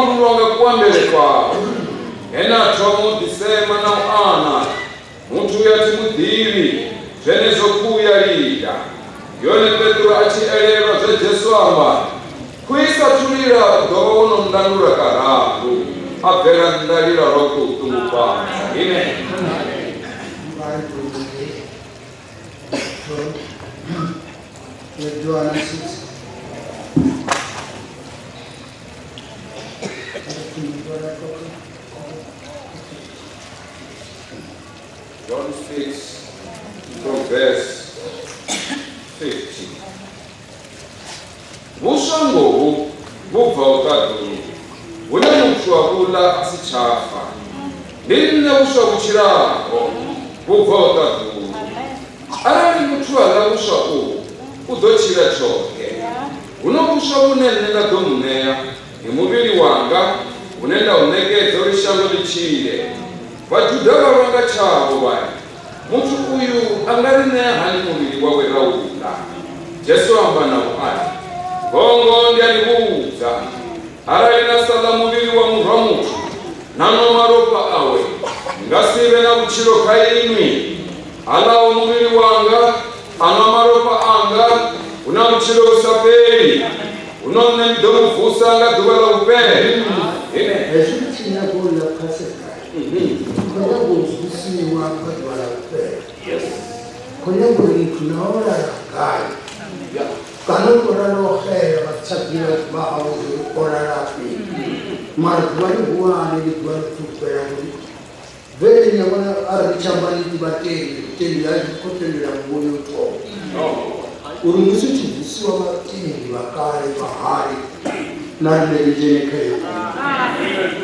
Kulonga kuambele kwa ena tomu disema na ana mtu yati mudhiri jenezo kuya lida yone Petro achi elero za Jesu amba kuisa tulira dono ndanura karabu apera ndalira roku tumupa ine John 6 from verse 15. Mushango buva ukadulu ule mshwabula asichafa nine ushwabuchirako buva ukadulu arali mutwala ushabu udochira choke unokusha unenela domuneya imubiri wanga unenda unegeza urishango lichire Vajudava vanga chavo vaya mutu uyu angarine hani mubiri wawe raula Jesu amba na uhani gongo ndiani buuza aralina sala mubiri wa muhamutu nano maropa awe ngasive na kuchiro kainwi alao mubiri wanga ana maropa anga una kuchiro usapeli unone mdomu fusanga duwala upele Konyago ikunaora kai. Kanu korano khair batsakira bahawo korara pi. Marwani huwa ni kwa kupera. Vele nyamana arichambani tibate tenda kotenda moyo to. Urumusi chisiwa matini bakare bahari. Nande jene kai.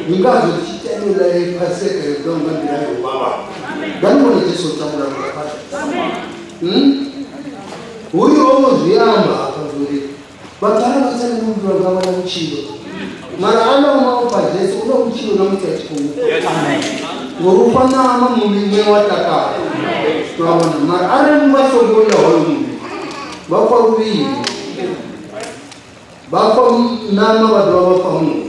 Ningazo chitendo la paseke donga ndirayo baba. Gano ni Jesu tamura kupata. Huyo omuvyamba akavuri. Batara basana mundu ngabana muchiro. Mara ana umapa Jesu uno muchiro na mutati kumu. Amen. Ngorufana ama mumimwe wataka. Twabona mara ana mubasongoya hoyo. Bakwa rubi. Bakwa nama badwa bafamu.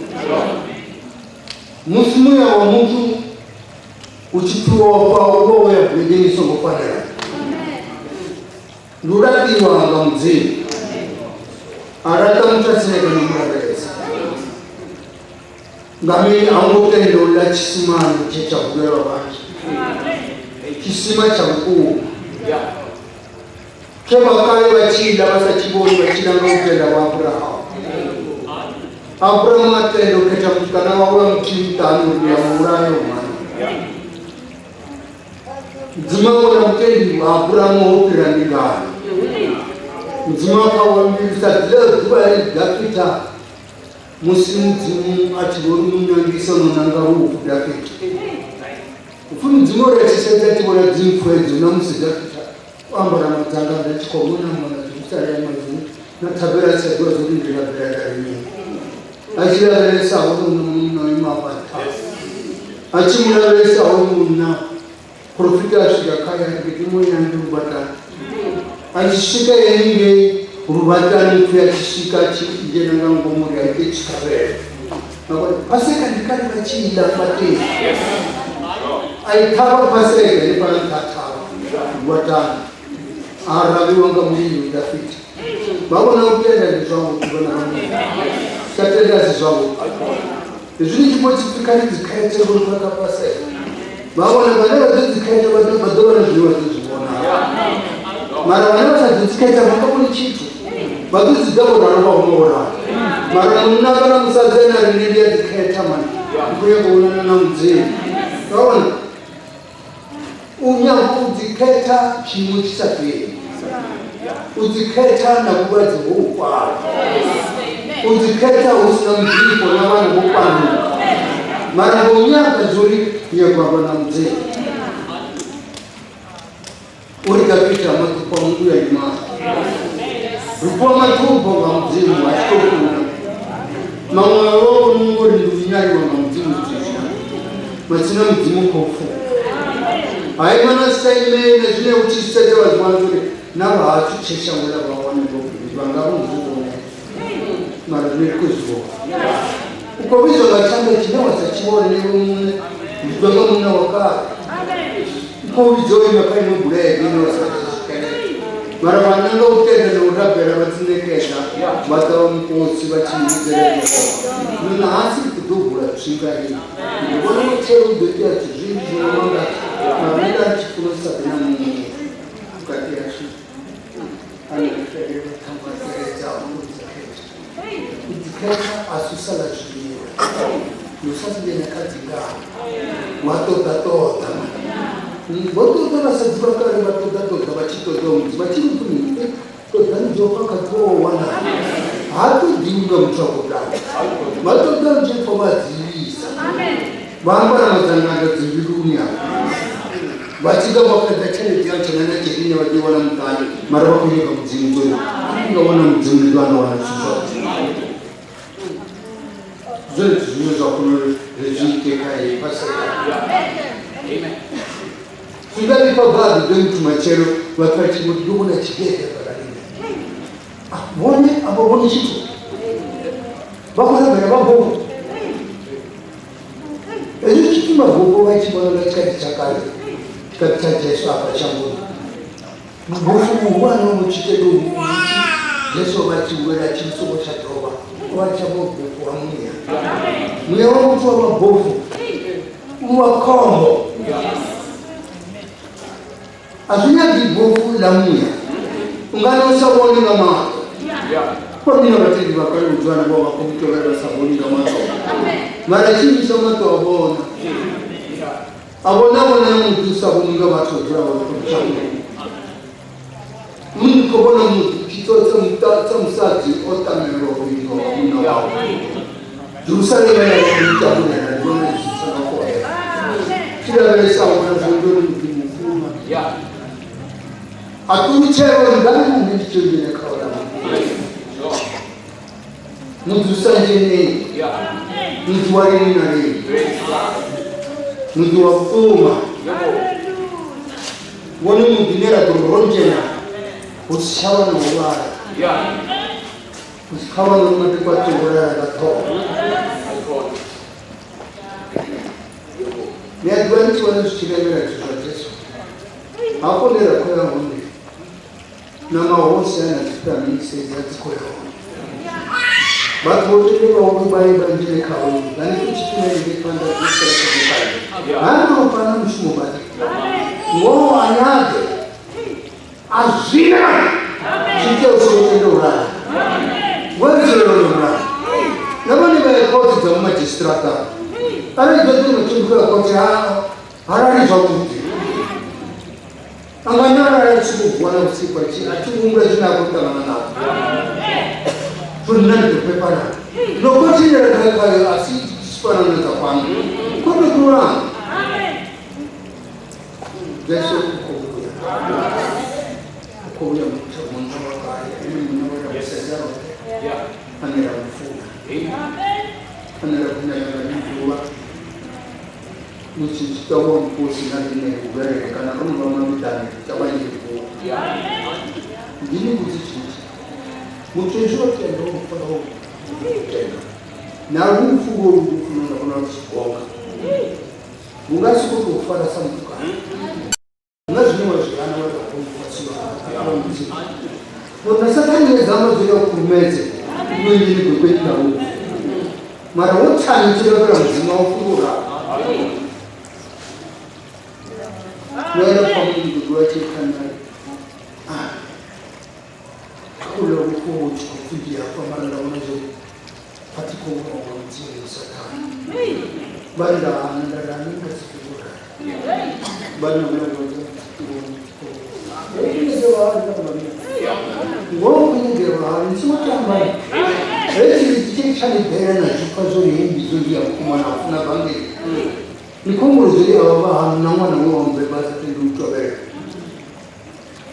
Musimu ya wa mtu uchituwa kwa ya bidini songo padera. Lurati wa ngamzi. Arata mtasine kana murabesa. Ngami angote ndola chisimani checha kugera banki. Kisima cha mkuu. Kema kale bachida basa chiboni bachida ngokenda wa Abraham. Abraham atendo kecha mtukana wa mtintano ya murayo mani. Zima wala mtendi wa Abrahamu hukirandikana. Zima kawambisa dile gapita. Muslimu zimu atibori mnyangiso nunangaru dapita. Ufuni zima wala chisegati wala zimfwezu na musigapita. Wambara mazanga ndachiko muna mwana zimstari ya mazini. Na tabira segura zuri ndila bila darini. Achila velesa wadu muna imafata. Achimula velesa wadu muna Profita ashika kaya kitimu ya ndubata. Ashika yenge urubata ni kuya kishika chijena ngango muri ya kichikare. Paseka dikani kachi ila pati. Aitaba paseka ni pana tatawa. Ubata. Arabi wanga mwini udafiti. Babo na upenda ni zwangu kubana mwini. Satenda si zwangu. Zuni kipochi pikani zikaya tego mpaka paseka. Baba na bana zikaita bado badora jiwa zibona. Mara wana zikaita bado ni chitu. Bado zidabo na roho mora. Mara mnagana msazena nilia zikaita man. Kuya kuona na mzee. Bwana unyango zikaita chimu chisafi. Uzikaita na kubazi huko. Uzikaita usinamjipo na wana hupani. Mara mnyaka zuri ya baba na mzee. Ulikapita matu kwa Mungu ya imani. Rupua matupo kwa mzimu wa shukuru. Mama roho Mungu ni dunyari wa mzimu tisha. Matina mzimu kofu. Aimana saime na zile uchisa jawa zwanzuri. Na watu chesha wala wawane boku. Bangabo mzimu. Mara zuri kuzbo. uko bizo gachanga kinawa sachibone ni mdogo muna wakati uko bizo imakai mubule bino sachikane marabananga utende no urabera batsinekesha batawo mposi bachimizere nuna hasi kudubura chingari ubona mutero udotia tijinji manga mabenda chikunosa bina mungu ukati yashi anefere kampatereza umuzakesha kujikesha asusala chiniwa nusasi jene katinga watota Boto toda essa desbacana toda batidão, batido tudo. Toda jogo acabou wana. Ato dinga mchokora. Mato dando de informação. Bamba na zanga de dunia. Batiga boka da kene diante na nake dinya wadi wana mtani. Maraba kuni ka mjinzo. Nga wana mjinzo wana wana shuzo. Zente juzo kuno rejite kai passa. Amen. Sudani pagado dentro do machero, vai partir muito do na tigeta para ele. Bone, abone chico. Vamos lá, vamos. Ele que uma bobo vai te mandar na casa. Capitão de sua para chamou. No bolso o ano no tigelo. Jesus vai te ver aqui sobre essa trova. Vai te chamar por amanhã. Não é um só bobo. Uma combo. Asunya di bofu lamuya ungano saboni ngama kwa nini watili bakali ujwana bwa kumtolera saboni ngama mara chini soma to abona mtu saboni ngama tujura wa kumchana mko bona mtu kitotsa mtata msati otamero bingo kuna wao Jerusalem ya kumtana na ndio sana kwa kila vile sawa na ndio mfuma Atuchero ndani ndichojene kaona. Mtu sanjene. Mtu wali nani. Mtu wafuma. Wani mudinera turonjena. Ushawa na wala. Ushawa na matipa tuwala na to. Ni adwanti wana shikilemera tukateso. Hapo nera kwa mungu. Na maosi anataka mimi kwa But what do you want by Banjay Kawi? Then you should be found at this. I don't know if I'm sure. No, I have it. As Zina, she tells you to run. Where is your run? Nobody may call it a magistrata. I don't know to go to Harari. Amanyana siku wana siku achi achunga jina kutana na tunani kupepana lokoti ya kaka asi spana na tapana kwa kuna amen Yesu kwa ya mtu mmoja kwa mimi mmoja msaidiao anera mfumo amen anera kuna Musi tawo mposi na dine ubere kana rumba mamutani tabani ko dini kuzichi mutejo tendo kwa na rufu go kuna kuoka mungasi ko kufara samtuka ngazi ni wajana wa kumfasiwa kuna sasa ni zama zile kumeze mwingi ni kwenda huko mara wote anitira kwa mzima ufungura Wala family kuduache kana kule huko kufikia kwa mara unazo patiko kwa mtini satani banda anadani kasikura banda mlango ndio wao ndio wao ni kama eti kichani bera na chupazo ni bizuri ya kumana kuna bangi ni kongo zuri aba na mwana ngombe basa tindutobe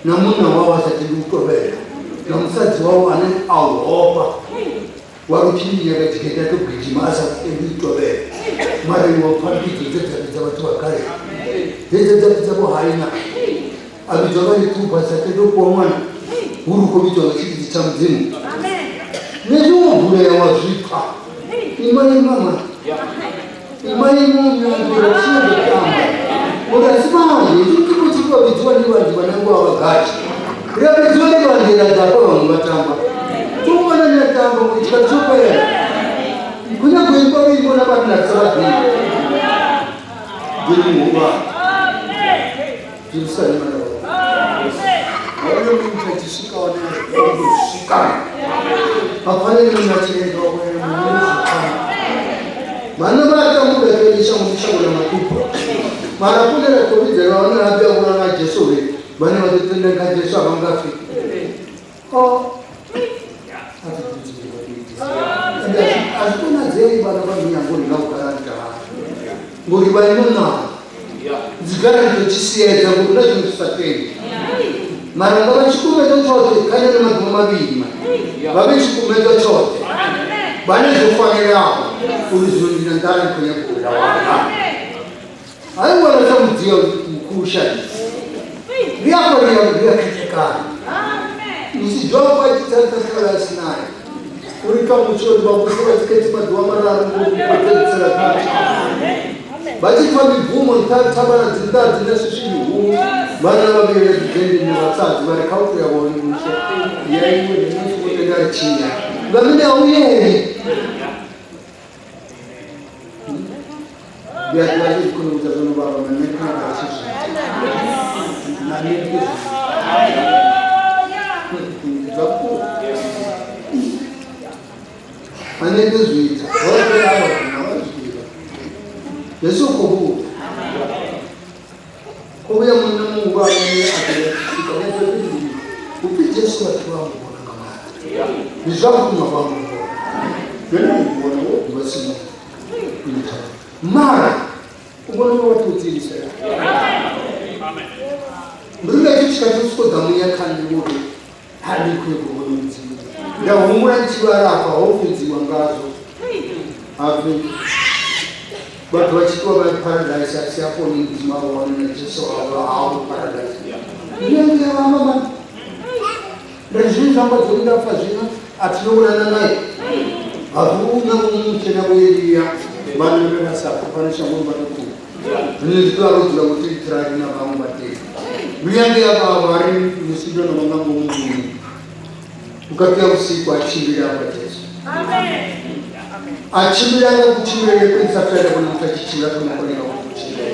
na muna wao satindutobe na msazi wao ane awopa waruchini ya katika to kujimasa tindutobe mara ni wapandi tuzeta watu wakale hizo zabo haina abijogani tu basa tinduko mwana huru ko bijo kiti chamzimu amen nejo bure ya wazipa imani mama imani mungu ndirashinde kama murazimanye ikigo kigo bizwa n'ibandi banango abagati rero bizwa n'ibandi radako batamba tubona n'atamba mu kitwa kunya kwimba bibona abantu natsabati biri muba Jerusalem ayo mtu akishika wanashika hapana ni mnachelewa wewe maana baada muda kuisha mshahara matupo mara kule na covid wana habia kuna Yesu wewe bwana watende na Yesu abangafi azikuna zeli bana bamenya ngoni na ukaranta ngori bayimona zigara ndochisiyeza ngona chimusateni mara ngabachikume chochote kanya na mabili babechikume chochote bana zofanira ulizondina ndani kwenye kula hayo wala tamtia mkusha ndiapo ndio katika usijua kwa kitaka sinai urika muchoni babushora tiketi madwa marara ngokutetsera kati bati kwa mivumo tabana zinda zinasishini bana babere dende ni watatu bale kautu ya woni mushe yaiwe ni mtu kutenda chini ngamine auye biya tuwaje kuna utazono baba na neka na sisi na nini zapo anende zuita wote hao na wajibu Yesu kubu kubuya mwana Mungu amene atakayekuwa upite Yesu atwa mbona kama nizamu kwa Mungu ndio mbona basi mara ubona watu utilisa amen mbona kitu katusko damu ya kandi wote hadi kwa mzima ndio humura chibara hapa ofizi wangazo afi watu wachukua wa paradise asiapo ni mzima wa Yesu au paradise ndio mama ndio jambo tunda fazina ationa naye avuna mumutena welia bana na sapo panisha ngomba tuku ni ndio arudula mutitira na bamba te mliange aba bari musido na mama Mungu ukatia usiku achimbira kwa Yesu amen achimbira na kuchimbira kwa safari kwa mtachichira kwa mkono wa kuchimbira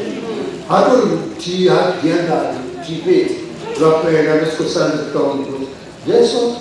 hapo ti hakienda jipe zapenda na kusana kwa Mungu Yesu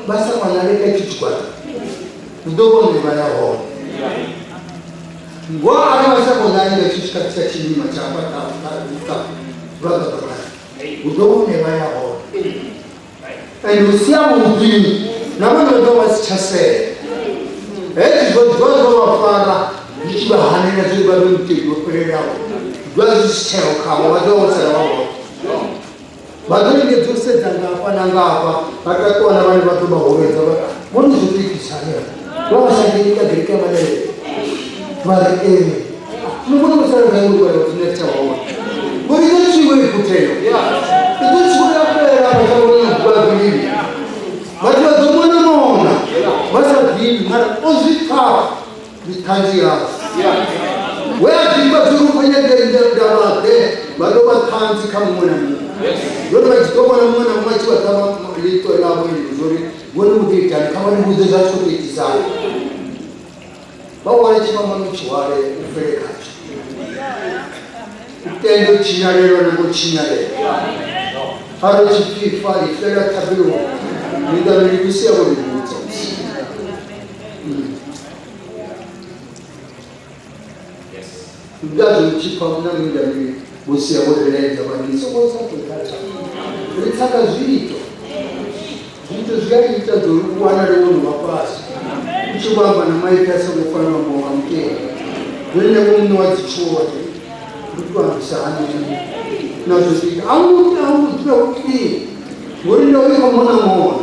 basa wanaleka kichwa ndogo ni baya ho ngwa anaweza kuangalia kichwa katika kilima cha hapa baba ndogo ni baya ho usia mudini na mwana ndogo wasichase ndio wafara nikiwa hanena zile bado mtego pele yao bado sio kama wado sawa badali ndio tuse tanga hapa na ngapa atakuwa na wale watu bahoweza mbona zipiki sana wao sasa grika madele bali mbona msara kangu kwa tuneta wao mbona hizo wewe kuteo hizo sura ya hapa kwa bibi watu domona mona basa bibi mara ozika bitanzi ya wewe kimba zuru kwenye ndio bado batanzi kama mwana yote wakitoka na mwana mwachi wa kama lito la mwili nzuri wale mudita kama ni mudeza za kuti sana bawo wale chama mchi wale ufeka utendo chinyalero na kuchinyalero haro chififa ifera tabiru ndio nilikusia wale mtu Ngazi uchipa kunamida ni musia wodeleza bani so wosa kutata litaka zvito zvikaita zvokuwana lemunhu mapasi uchivamba namaita sekufana mamowa mutenda wene munhu wadzichuwa urikuhambisa hanini nazvosvika autiraukii worinda uikamona mona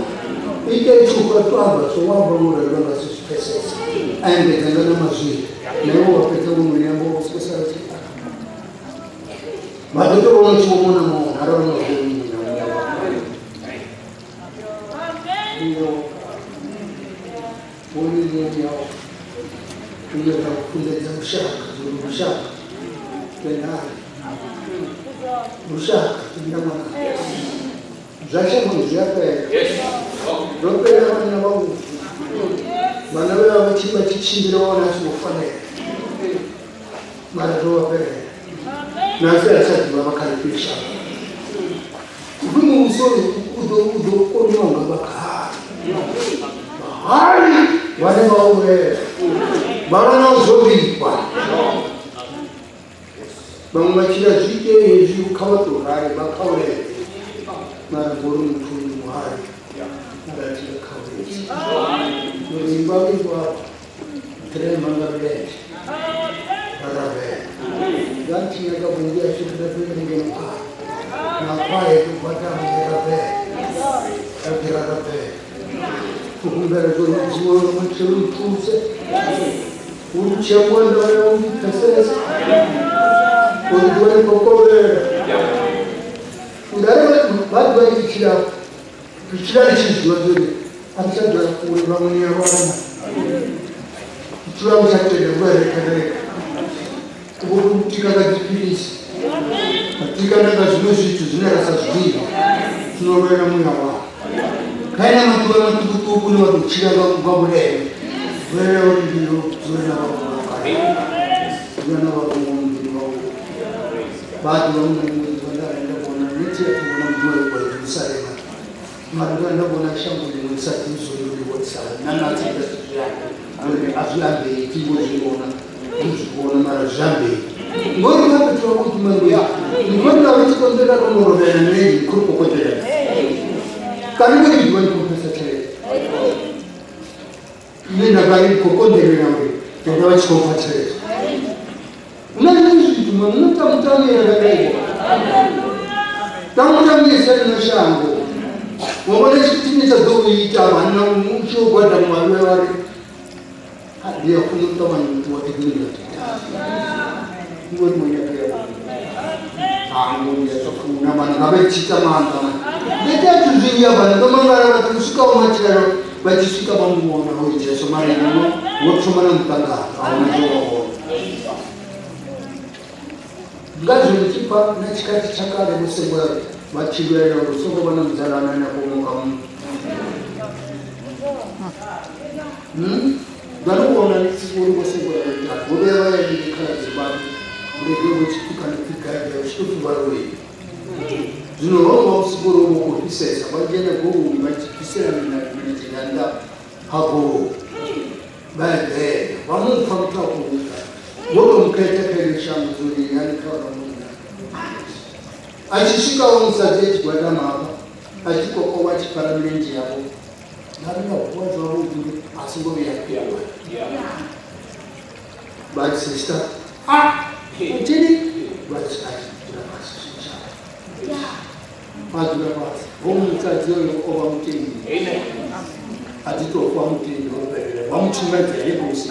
ite chuka twamba sowamba muraiva ngasizvipesesa aembedzanga namazviri naiwo wapedza umwe yambo usikasara chita madotoro chiwomona mona aravanazvoina Yawo unoda kufunza ushaka ushaka benari ushaka ndamana zvashamu zvapera ropera vana vangu vana vavo vachimba chichimbira wana zvinofanira mara zvovapera nasi asati vavakaripesha kuno usoro udokononga vakara hari vane vaurera vavanozovigwa vamwe vachira zvite izvi ukavatorari vakaurera maragoro mutuni muhari maratira kaureti murimba vivavo tiremangavilete varavera gantinyakavungia chikudaperengemuka nakwaye kubatamgeravera agiravera kukumbera kwerudziwo rumucherutuse uruchemwanda wayaumipesesa urudiwane kokovera ngare vanhu vaichira zvichirari chizviwa zviri atichagara kure vamwe yavana ichiramo chatenda nguva rekanareka tikakadzipirisi atikanaka zvimwe zvitu zvinorasa zviri tinorovera mweya wavo kaina matua matukutuku nevatuchiranga kwamureve vereorindiro zorina vakumakare vana vakumwamuviri vavo vati vamunamwezi vandaraenda kuona netiyakuona mudua kwajerusarema marunda kuona shango limwe risati izoriwesara nanatsidasiyana azviambei timbozviona kuzvikuona mara zvambei ngori vapetiwa kuti mangoya ngori vavichikonzera ronorovera nei kuri kukoterera kari veri divani profesa chai ine nakari kokonderera we tenda vachikofa chai unazvi zvitu munotamutamira vakaiwa tamutamisa rinoshango wabona chitini chadzoita vana uchogwadha mwari wevari hadiya kunotamani mutu watekunirati ngori mwenyakaya angoni yatofuna vanhu ngavechita manga ndetatuziya vanhu vamangara vatisvika umatiraro vachisvika vamuona oijesu marino wotsomana mutangano aunazvovaona ngazvinotipa nechikati chakare musengura vachivera rusoko vana mudzarana nakumoka munhu vanokuona uri musengura voveva vaendikala dzibani urege uchipika nepigaja uchitotuvaroi zvinorongwa usiku romokupisesa vagenda gouni vachipisira minajiganda hagoo vaegera vanofa mutakuuka votomukaitakaire shangu zoriyanikaramuna achisvikawo musati echigwada mapa achikoko vachipara mirenje yavo naringakuva zvavogure asi ngoveyakuyawa but sister utini adura pasi vomukadzi oyo ova mutengi atitofa mutengi operera vamuchungadza yekosi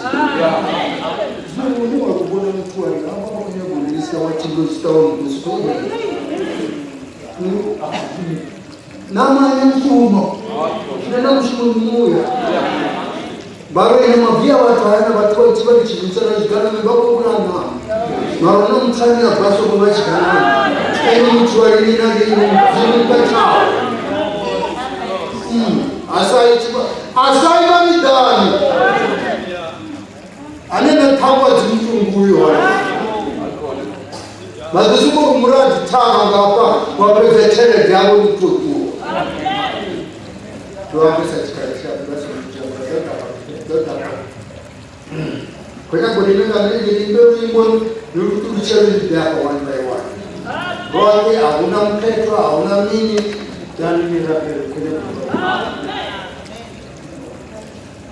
zvinoonekwa kubona mutuwari avakunyagorisa wachingositawo mukusi namanya mfumo zvinoenda kushumo muya baro ine mabhiya vatu hayana vatu vaichiva chichivisana chigana mevakokurana marona mutsani abhaso kuvachigana ene mutuwarininageimupatawo asaiva midhani anene tangwa dzimufunguyo vazvisikokumurati tanga ngapa wapedza chere dzavo mutokuwo toambisa chikari chavo Kwa sababu ndio wimbo nilitulicha hapa one by one. Roho hauna mketo, hauna nini, yani ni rapi.